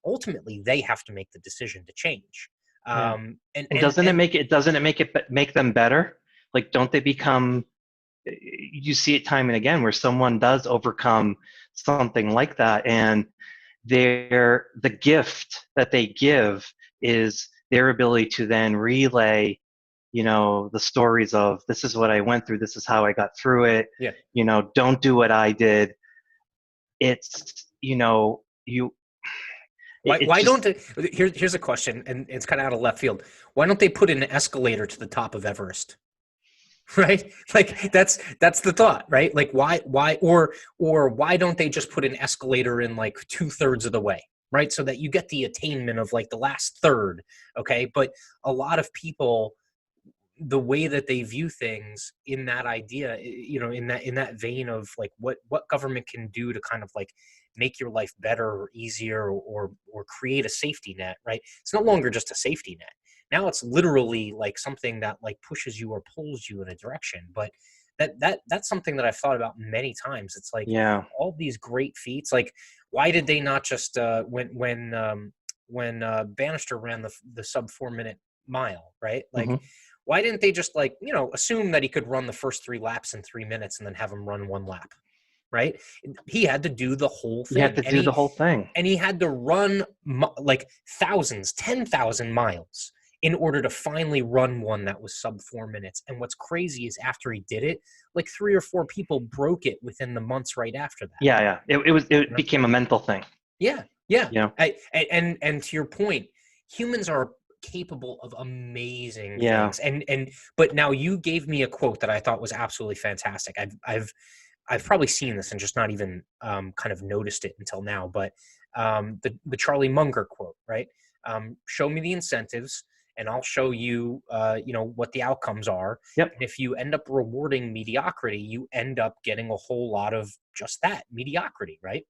ultimately they have to make the decision to change. Yeah. And And and and doesn't it make them better? Like, don't they become, you see it time and again where someone does overcome something like that, and the gift that they give is their ability to then relay, the stories of, this is what I went through, this is how I got through it, yeah. don't do what I did. It's, you, it Why don't just, they, here's a question, and it's kind of out of left field. Why don't they put an escalator to the top of Everest? Right? Like that's the thought, right? Like or why don't they just put an escalator in like 2/3 of the way, right? So that you get the attainment of like the last third. Okay. But a lot of people, the way that they view things in that idea, in that vein of like what government can do to kind of like make your life better or easier, or create a safety net, right? It's no longer just a safety net. Now it's literally like something that like pushes you or pulls you in a direction. But that's something that I've thought about many times. It's like yeah. all these great feats, like why did they not just when Bannister ran the sub 4 minute mile, right? Like Hmm. why didn't they just like, assume that he could run the first 3 laps in 3 minutes and then have him run one lap, right? He had to do the whole You have thing, to do the whole thing. and he had to run like thousands, 10,000 miles in order to finally run one that was sub 4 minutes. And what's crazy is after he did it, like 3 or 4 people broke it within the months right after that. Yeah, yeah. It became a mental thing. Yeah, yeah. You know? And to your point, humans are capable of amazing Yeah. things. And but now you gave me a quote that I thought was absolutely fantastic. I've probably seen this and just not even kind of noticed it until now. But the Charlie Munger quote, right? Show me the incentives, and I'll show you, what the outcomes are. Yep. And if you end up rewarding mediocrity, you end up getting a whole lot of just that mediocrity, right?